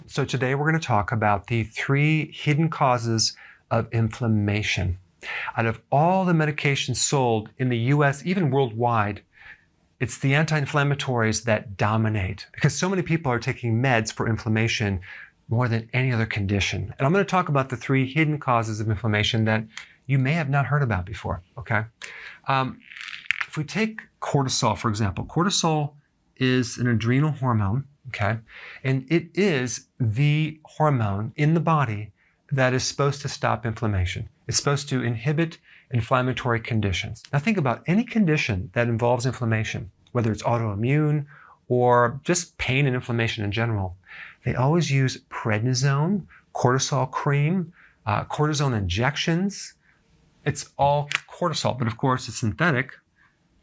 So today we're going to talk about the 3 hidden causes of inflammation. Out of all the medications sold in the US, even worldwide, it's the anti-inflammatories that dominate because so many people are taking meds for inflammation more than any other condition. And I'm going to talk about the 3 hidden causes of inflammation that you may have not heard about before, okay? If we take cortisol, for example, cortisol is an adrenal hormone, okay? And it is the hormone in the body that is supposed to stop inflammation. It's supposed to inhibit inflammatory conditions. Now think about any condition that involves inflammation, whether it's autoimmune or just pain and inflammation in general. They always use prednisone, cortisol cream, cortisone injections. It's all cortisol, but of course it's synthetic.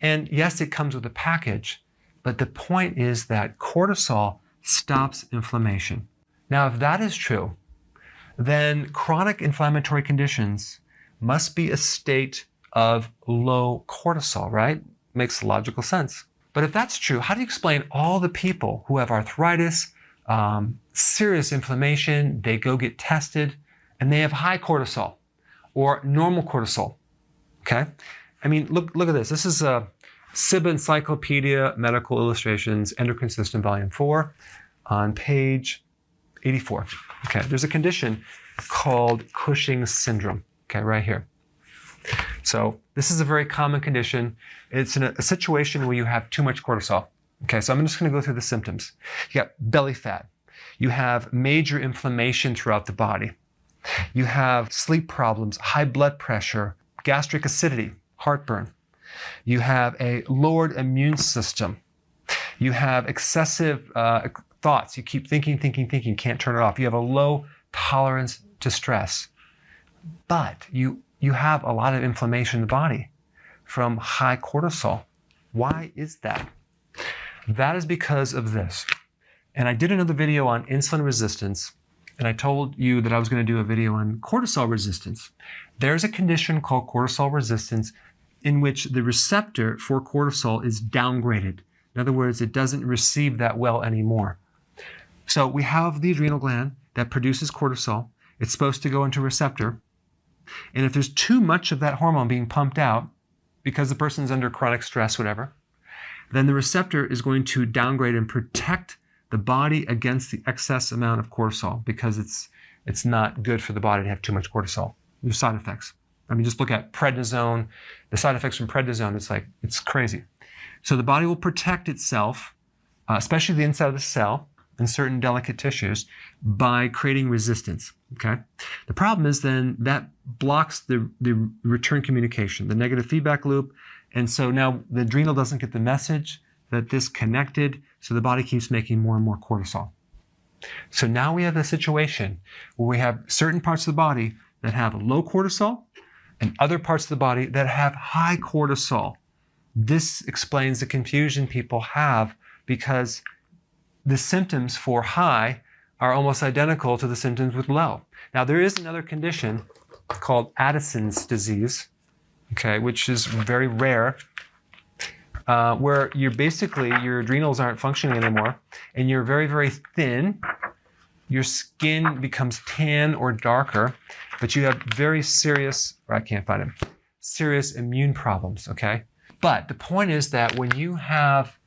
And yes, it comes with a package, but the point is that cortisol stops inflammation. Now, if that is true, then chronic inflammatory conditions must be a state of low cortisol, right? Makes logical sense. But if that's true, how do you explain all the people who have arthritis, serious inflammation, they go get tested, and they have high cortisol or normal cortisol, okay? I mean, look at this. This is a SIBA Encyclopedia Medical Illustrations, Endocrine System, Volume 4, on page 84. Okay, there's a condition called Cushing's syndrome, okay, right here. So this is a very common condition. It's in a situation where you have too much cortisol. Okay, so I'm just going to go through the symptoms. You got belly fat. You have major inflammation throughout the body. You have sleep problems, high blood pressure, gastric acidity, heartburn. You have a lowered immune system. You have excessive thoughts. You keep thinking, can't turn it off. You have a low tolerance to stress. But you have a lot of inflammation in the body from high cortisol. Why is that? That is because of this. And I did another video on insulin resistance, and I told you that I was going to do a video on cortisol resistance. There's a condition called cortisol resistance in which the receptor for cortisol is downgraded. In other words, it doesn't receive that well anymore. So we have the adrenal gland that produces cortisol. It's supposed to go into a receptor. And if there's too much of that hormone being pumped out because the person's under chronic stress, whatever, then the receptor is going to downgrade and protect the body against the excess amount of cortisol because it's not good for the body to have too much cortisol. There's side effects. I mean, just look at prednisone. The side effects from prednisone, it's crazy. So the body will protect itself, especially the inside of the cell and certain delicate tissues, by creating resistance, okay? The problem is then that blocks the return communication, the negative feedback loop, and so now the adrenal doesn't get the message that this connected, so the body keeps making more and more cortisol. So now we have a situation where we have certain parts of the body that have low cortisol and other parts of the body that have high cortisol. This explains the confusion people have because the symptoms for high are almost identical to the symptoms with low. Now, there is another condition called Addison's disease, okay, which is very rare, where your adrenals aren't functioning anymore, and you're very, very thin. Your skin becomes tan or darker, but you have very serious, or I can't find them, serious immune problems, okay? But the point is that when you have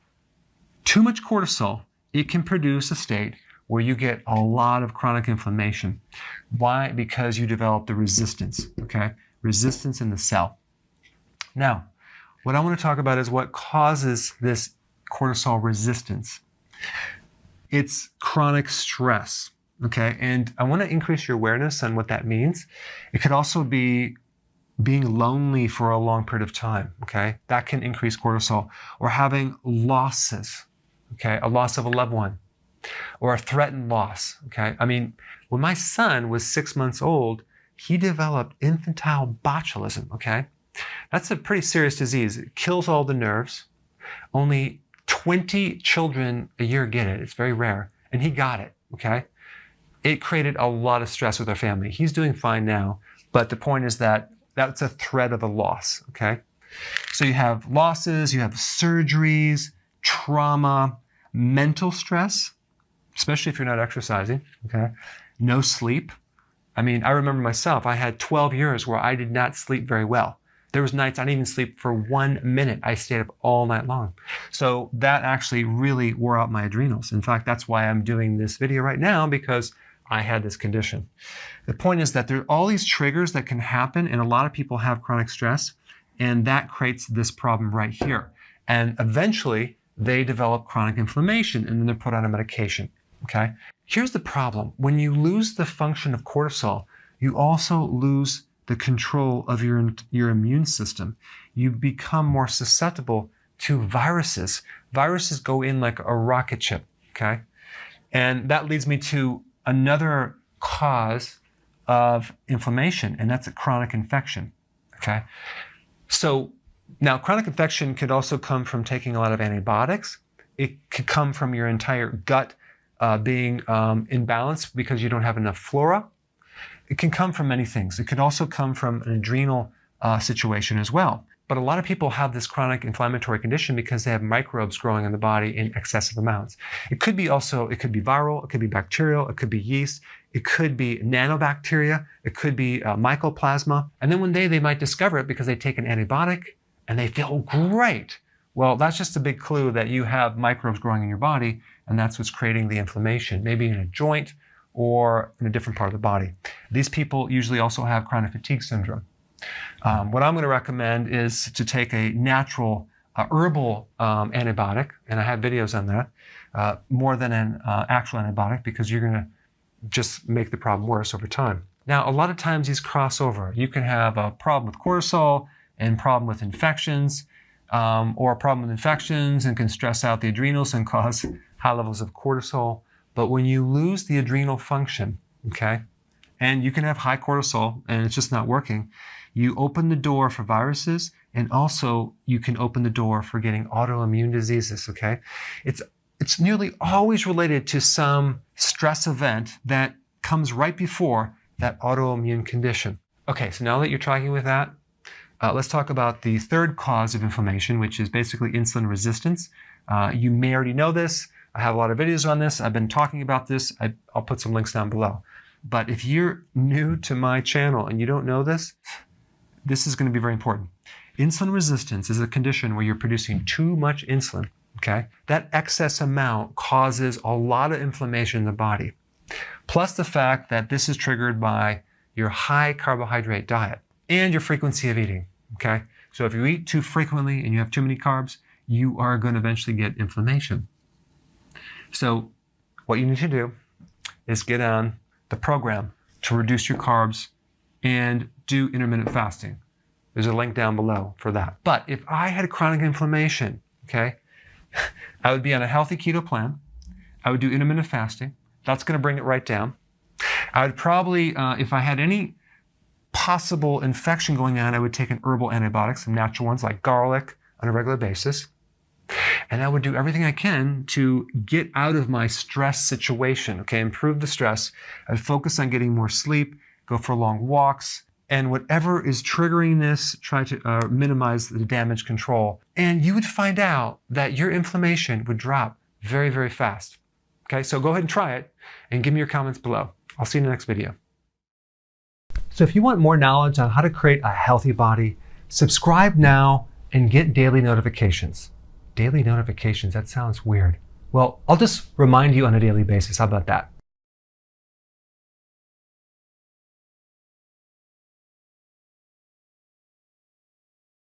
too much cortisol, it can produce a state where you get a lot of chronic inflammation. Why? Because you develop the resistance, okay? Resistance in the cell. Now, what I want to talk about is what causes this cortisol resistance. It's chronic stress, okay? And I want to increase your awareness on what that means. It could also be being lonely for a long period of time, okay? That can increase cortisol. Or having losses, okay? A loss of a loved one or a threatened loss, okay? I mean, when my son was 6 months old, he developed infantile botulism, okay? That's a pretty serious disease. It kills all the nerves. Only 20 children a year get it. It's very rare. And he got it, okay? It created a lot of stress with our family. He's doing fine now, but the point is that that's a threat of a loss, okay? So you have losses, you have surgeries, trauma, mental stress, especially if you're not exercising, okay? No sleep. I mean, I remember myself, I had 12 years where I did not sleep very well. There was nights I didn't even sleep for 1 minute. I stayed up all night long. So that actually really wore out my adrenals. In fact, that's why I'm doing this video right now, because I had this condition. The point is that there are all these triggers that can happen, and a lot of people have chronic stress, and that creates this problem right here. And eventually, they develop chronic inflammation, and then they're put on a medication, okay? Here's the problem. When you lose the function of cortisol, you also lose the control of your immune system. You become more susceptible to viruses. Viruses go in like a rocket ship, okay? And that leads me to another cause of inflammation, and that's a chronic infection, okay? So now chronic infection could also come from taking a lot of antibiotics. It could come from your entire gut being imbalanced because you don't have enough flora. It can come from many things. It could also come from an adrenal situation as well. But a lot of people have this chronic inflammatory condition because they have microbes growing in the body in excessive amounts. It could be viral, it could be bacterial, it could be yeast, it could be nanobacteria, it could be mycoplasma. And then one day they might discover it because they take an antibiotic and they feel great. Well, that's just a big clue that you have microbes growing in your body, and that's what's creating the inflammation, maybe in a joint or in a different part of the body. These people usually also have chronic fatigue syndrome. What I'm going to recommend is to take a natural herbal antibiotic, and I have videos on that, more than an actual antibiotic, because you're going to just make the problem worse over time. Now, a lot of times these cross over. You can have a problem with cortisol and problem with infections, or a problem with infections and can stress out the adrenals and cause high levels of cortisol. But when you lose the adrenal function, okay, and you can have high cortisol and it's just not working, you open the door for viruses, and also you can open the door for getting autoimmune diseases, okay? It's nearly always related to some stress event that comes right before that autoimmune condition. Okay, so now that you're tracking with that, let's talk about the third cause of inflammation, which is basically insulin resistance. You may already know this. I have a lot of videos on this. I've been talking about this. I'll put some links down below. But if you're new to my channel and you don't know this, this is going to be very important. Insulin resistance is a condition where you're producing too much insulin, okay? That excess amount causes a lot of inflammation in the body. Plus the fact that this is triggered by your high carbohydrate diet and your frequency of eating, okay? So if you eat too frequently and you have too many carbs, you are going to eventually get inflammation. So what you need to do is get on the program to reduce your carbs and do intermittent fasting. There's a link down below for that. But if I had chronic inflammation, okay, I would be on a healthy keto plan. I would do intermittent fasting. That's going to bring it right down. I would probably, if I had any possible infection going on, I would take an herbal antibiotic, some natural ones like garlic, on a regular basis. And I would do everything I can to get out of my stress situation, okay, improve the stress. I'd focus on getting more sleep, go for long walks, and whatever is triggering this, try to minimize the damage control. And you would find out that your inflammation would drop very, very fast. Okay, so go ahead and try it and give me your comments below. I'll see you in the next video. So if you want more knowledge on how to create a healthy body, subscribe now and get daily notifications. Daily notifications, that sounds weird. Well, I'll just remind you on a daily basis. How about that?